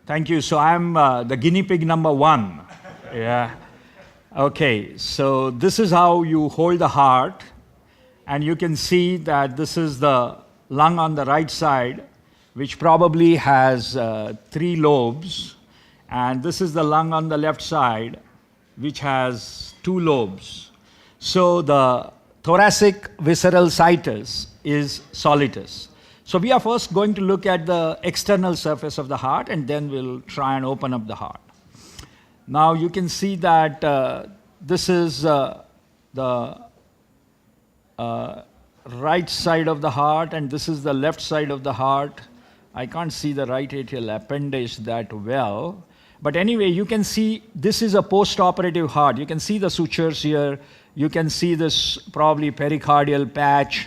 Thank you. So I'm the guinea pig number 1. Yeah. Okay, so this is how you hold the heart, and you can see that this is the lung on the right side, which probably has 3 lobes, and this is the lung on the left side, which has 2 lobes. So the thoracic visceral situs is soleus. So we are first going to look at the external surface of the heart, and then we'll try and open up the heart. Now you can see that this is the right side of the heart, and this is the left side of the heart. I can't see the right atrial appendage that well. But anyway, you can see this is a post-operative heart. You can see the sutures here. You can see this probably pericardial patch.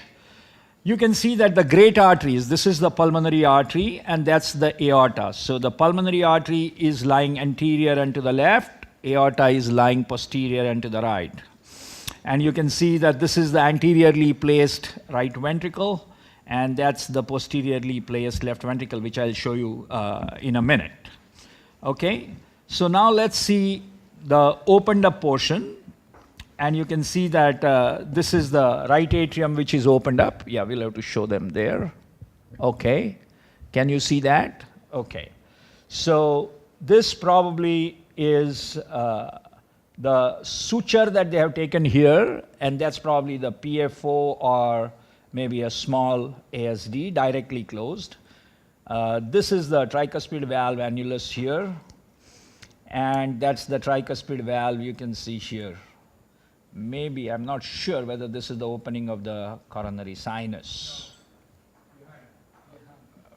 You can see that the great arteries, this is the pulmonary artery, and that's the aorta. So the pulmonary artery is lying anterior and to the left. Aorta is lying posterior and to the right. And you can see that this is the anteriorly placed right ventricle, and that's the posteriorly placed left ventricle, which I'll show you in a minute. Okay, so now let's see the opened up portion. And you can see that this is the right atrium which is opened up. Yeah, we'll have to show them there. Okay, can you see that? Okay, so this probably is the suture that they have taken here, and that's probably the PFO or maybe a small ASD directly closed. This is the tricuspid valve annulus here, and that's the tricuspid valve you can see here. Maybe, I'm not sure whether this is the opening of the coronary sinus.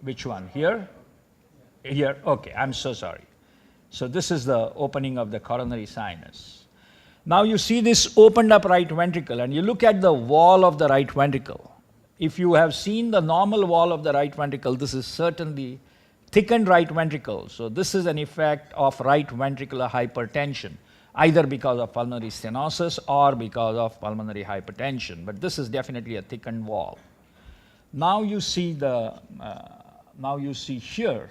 Which one? Here? Here, okay, I'm so sorry. So this is the opening of the coronary sinus. Now you see this opened up right ventricle, and you look at the wall of the right ventricle. If you have seen the normal wall of the right ventricle, this is certainly thickened right ventricle. So this is an effect of right ventricular hypertension, either because of pulmonary stenosis or because of pulmonary hypertension. But this is definitely a thickened wall. Now you see here,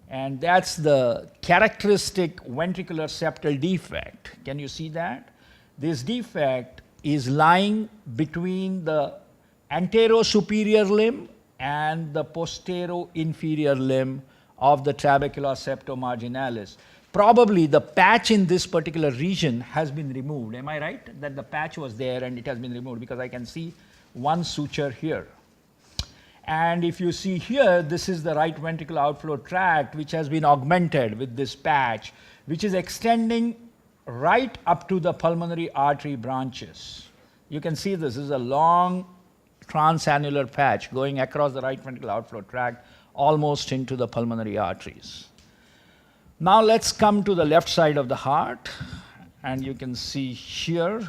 and that's the characteristic ventricular septal defect. Can you see that? This defect is lying between the antero-superior limb and the postero-inferior limb of the trabecular septum marginalis. Probably the patch in this particular region has been removed. Am I right? That the patch was there and it has been removed, because I can see one suture here. And if you see here, this is the right ventricular outflow tract, which has been augmented with this patch, which is extending right up to the pulmonary artery branches. You can see this is a long transannular patch going across the right ventricular outflow tract almost into the pulmonary arteries. Now let's come to the left side of the heart, and you can see here.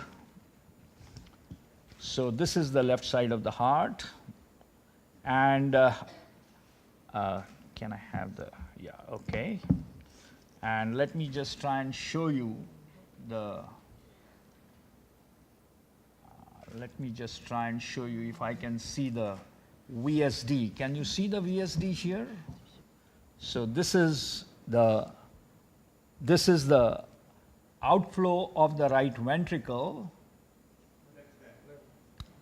So this is the left side of the heart, and can I have the, yeah, okay. And let me just try and show you the, if I can see the VSD. Can you see the VSD here? So this is the outflow of the right ventricle,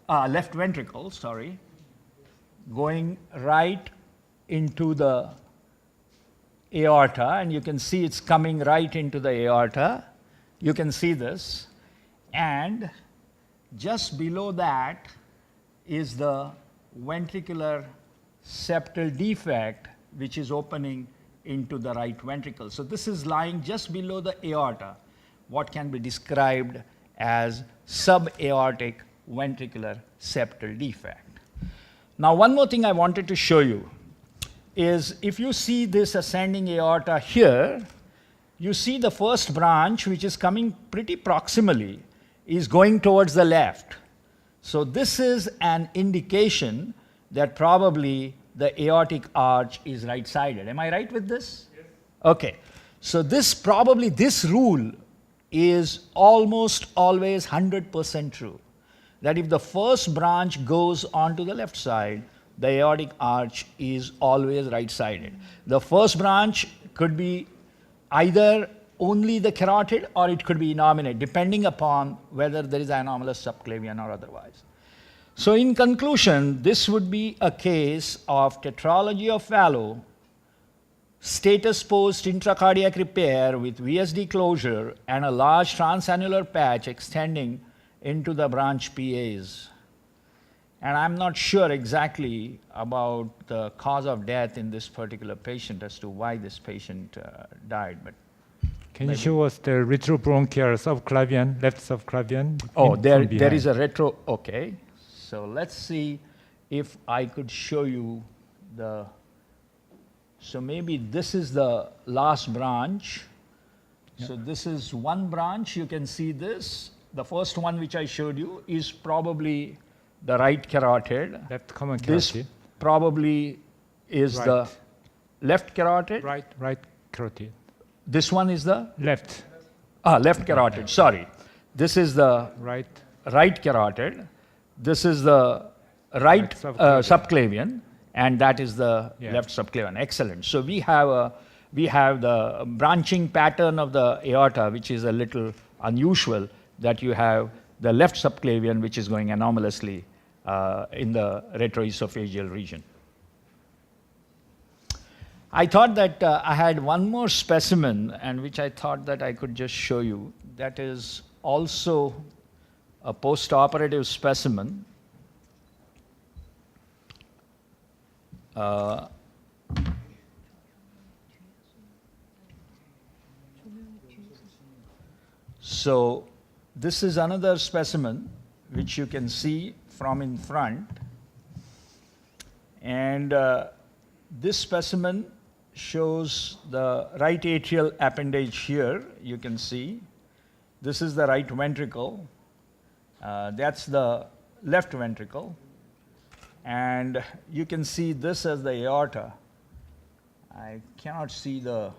left ventricle, sorry, going right into the aorta, and you can see it's coming right into the aorta. You can see this, and just below that is the ventricular septal defect, which is opening into the right ventricle. So this is lying just below the aorta, what can be described as subaortic ventricular septal defect. Now one more thing I wanted to show you is, if you see this ascending aorta here, you see the first branch, which is coming pretty proximally, is going towards the left. So this is an indication that probably the aortic arch is right-sided. Am I right with this? Yes. Okay. So this rule is almost always 100% true. That if the first branch goes onto the left side, the aortic arch is always right-sided. The first branch could be either only the carotid or it could be innominate, depending upon whether there is an anomalous subclavian or otherwise. So in conclusion, this would be a case of tetralogy of Fallow, status post intracardiac repair with VSD closure and a large transannular patch extending into the branch PAs. And I'm not sure exactly about the cause of death in this particular patient as to why this patient died. But can you show us the retrobronchial subclavian, left subclavian? Oh, there is a retro. Okay. So let's see if I could show you the. So maybe this is the last branch. Yeah. So this is one branch. You can see this. The first one which I showed you is probably the right carotid. Left common carotid. This probably is right. The left carotid. Right carotid. This one is the? Left. Left carotid, sorry. This is the right carotid. This is the right subclavian, and that is the left subclavian. Excellent. So we have the branching pattern of the aorta, which is a little unusual, that you have the left subclavian, which is going anomalously in the retroesophageal region. I thought that I had one more specimen, and which I thought that I could just show you. That is also a post-operative specimen. So this is another specimen which you can see from in front, and this specimen shows the right atrial appendage here. You can see this is the right ventricle, that's the left ventricle, and you can see this as the aorta. I cannot see the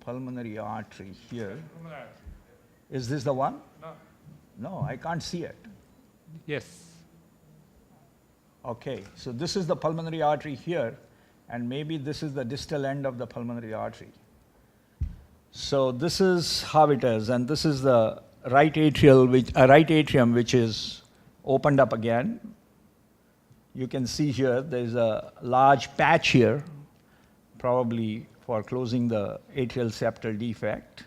pulmonary artery here. Is this the one? No, I can't see it. Yes. Okay, so this is the pulmonary artery here, and maybe this is the distal end of the pulmonary artery. So this is how it is, and this is the right atrium which is opened up again. You can see here there is a large patch here, probably for closing the atrial septal defect.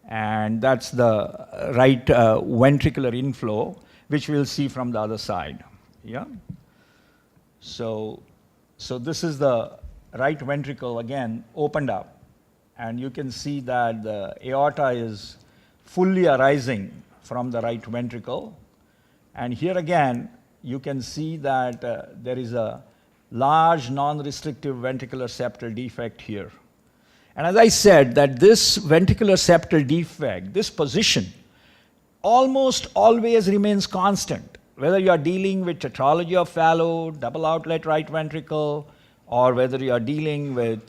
And that's the right ventricular inflow, which we'll see from the other side. Yeah. So this is the right ventricle again opened up, and you can see that the aorta is fully arising from the right ventricle. And here again, you can see that there is a large non-restrictive ventricular septal defect here. And as I said, that this ventricular septal defect, this position, almost always remains constant, whether you are dealing with tetralogy of Fallow, double outlet right ventricle, or whether you are dealing with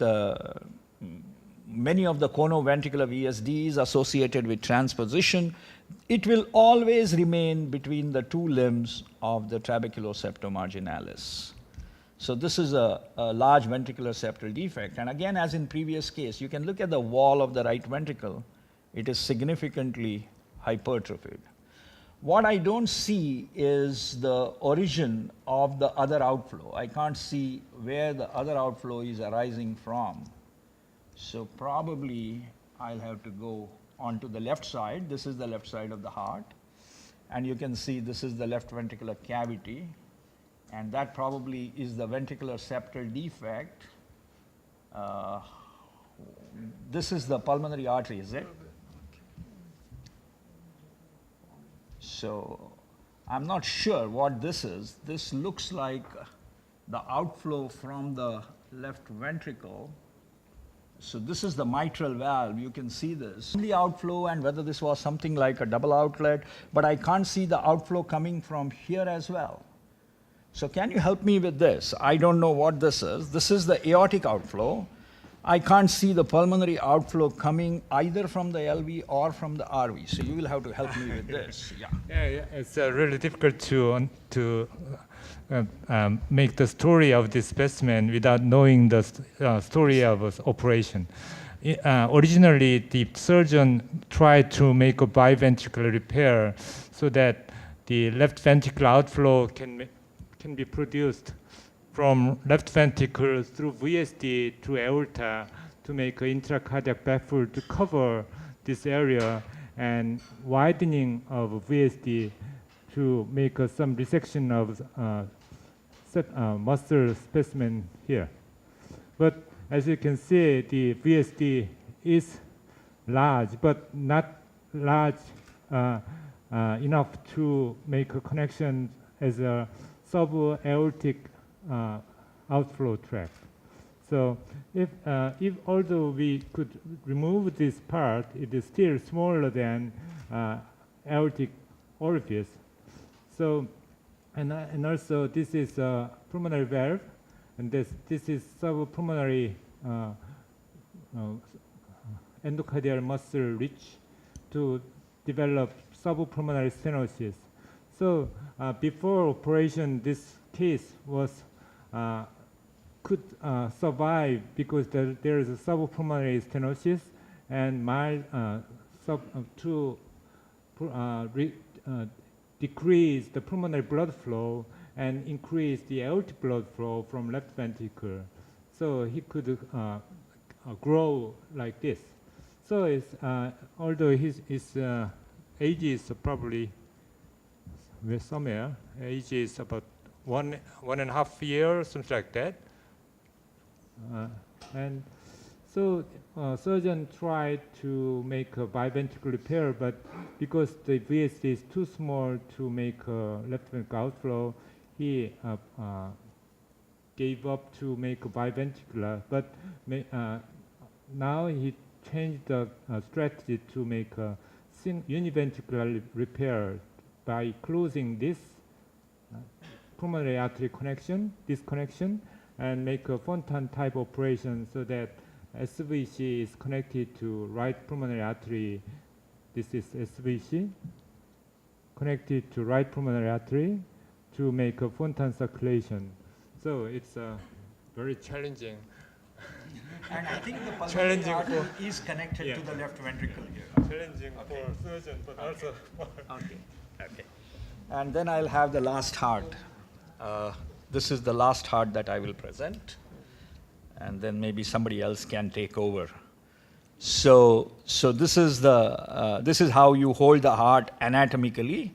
many of the conoventricular VSDs associated with transposition. It will always remain between the two limbs of the trabeculoseptomarginalis. So this is a large ventricular septal defect. And again, as in previous case, you can look at the wall of the right ventricle. It is significantly hypertrophied. What I don't see is the origin of the other outflow. I can't see where the other outflow is arising from. So probably I'll have to go onto the left side. This is the left side of the heart. And you can see this is the left ventricular cavity. And that probably is the ventricular septal defect. This is the pulmonary artery, is it? So I'm not sure what this is. This looks like the outflow from the left ventricle. So this is the mitral valve. You can see this. The outflow, and whether this was something like a double outlet, but I can't see the outflow coming from here as well. So can you help me with this? I don't know what this is. This is the aortic outflow. I can't see the pulmonary outflow coming either from the LV or from the RV. So you will have to help me with this. Yeah. Yeah, it's really difficult to make the story of this specimen without knowing the story of operation. Originally, the surgeon tried to make a biventricular repair so that the left ventricular outflow can be produced from left ventricle through VSD to aorta to make an intracardiac baffle to cover this area, and widening of VSD to make some resection of muscle specimen here. But as you can see, the VSD is large, but not large enough to make a connection as a subaortic outflow tract. So if although we could remove this part, it is still smaller than aortic orifice. So, and also this is a pulmonary valve, and this is subpulmonary endocardial muscle reach to develop subpulmonary stenosis. So before operation, this case was could survive because there is a subpulmonary stenosis and mild to decrease the pulmonary blood flow and increase the aortic blood flow from left ventricle. So he could grow like this. So it's, although his age is probably somewhere, age is about one and a half years, something like that. And so surgeon tried to make a biventricular repair, but because the VSD is too small to make a left ventricular outflow, he gave up to make a biventricular. But now he changed the strategy to make a univentricular repair by closing this pulmonary artery connection, this connection, and make a Fontan type operation so that SVC is connected to right pulmonary artery. This is SVC connected to right pulmonary artery to make a Fontan circulation. So it's very challenging. And I think the pulmonary artery is connected to the left ventricle here. Challenging for surgeon, but also for Okay. And then I'll have the last heart. This is the last heart that I will present, and then maybe somebody else can take over. So this is this is how you hold the heart anatomically,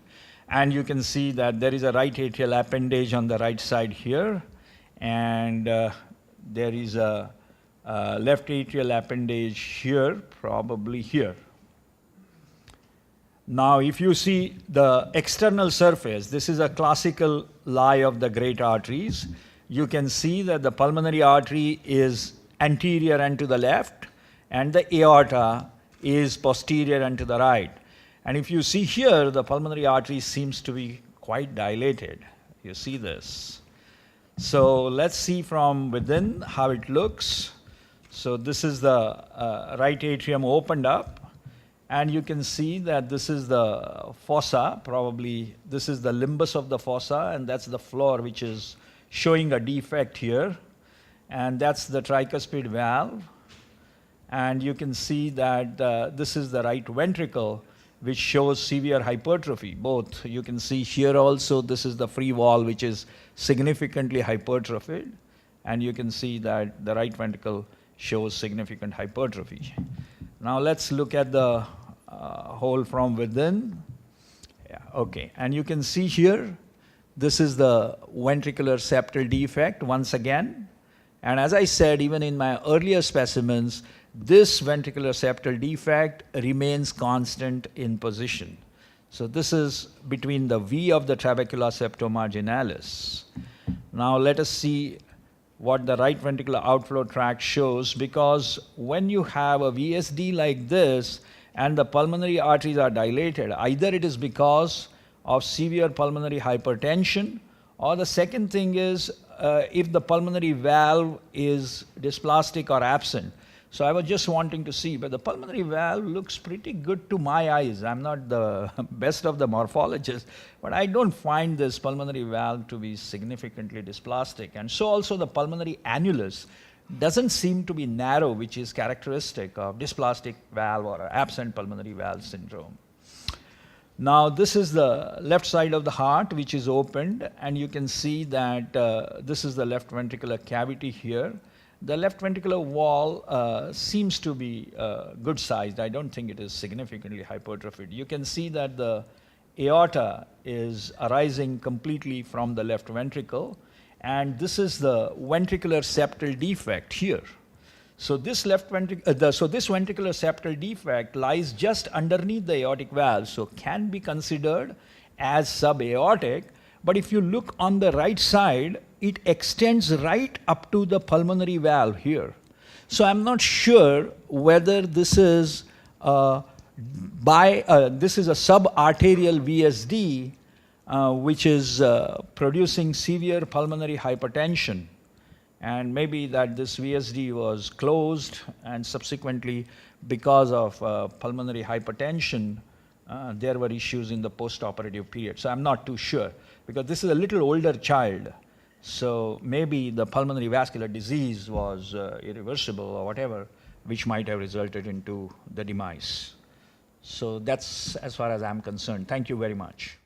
and you can see that there is a right atrial appendage on the right side here, and there is a left atrial appendage here, probably here. Now, if you see the external surface, this is a classical lie of the great arteries. You can see that the pulmonary artery is anterior and to the left, and the aorta is posterior and to the right. And if you see here, the pulmonary artery seems to be quite dilated. You see this. So let's see from within how it looks. So this is the right atrium opened up. And you can see that this is the fossa, probably this is the limbus of the fossa, and that's the floor which is showing a defect here. And that's the tricuspid valve. And you can see that this is the right ventricle, which shows severe hypertrophy. Both, you can see here also, this is the free wall, which is significantly hypertrophied. And you can see that the right ventricle shows significant hypertrophy. Now let's look at the hole from within. Yeah, okay, and you can see here, this is the ventricular septal defect once again. And as I said, even in my earlier specimens, this ventricular septal defect remains constant in position. So this is between the V of the trabecula septomarginalis. Now let us see what the right ventricular outflow tract shows, because when you have a VSD like this and the pulmonary arteries are dilated, either it is because of severe pulmonary hypertension, or the second thing is if the pulmonary valve is dysplastic or absent. So I was just wanting to see, but the pulmonary valve looks pretty good to my eyes. I'm not the best of the morphologists, but I don't find this pulmonary valve to be significantly dysplastic. And so also the pulmonary annulus doesn't seem to be narrow, which is characteristic of dysplastic valve or absent pulmonary valve syndrome. Now this is the left side of the heart which is opened, and you can see that this is the left ventricular cavity here. The left ventricular wall seems to be good sized. I don't think it is significantly hypertrophied. You can see that the aorta is arising completely from the left ventricle, and this is the ventricular septal defect here. So this ventricular septal defect lies just underneath the aortic valve, so can be considered as subaortic. But if you look on the right side, it extends right up to the pulmonary valve here. So I'm not sure whether this is this is a subarterial VSD, which is producing severe pulmonary hypertension. And maybe that this VSD was closed, and subsequently, because of pulmonary hypertension, there were issues in the postoperative period. So I'm not too sure, because this is a little older child. So maybe the pulmonary vascular disease was irreversible or whatever, which might have resulted into the demise. So that's as far as I'm concerned. Thank you very much.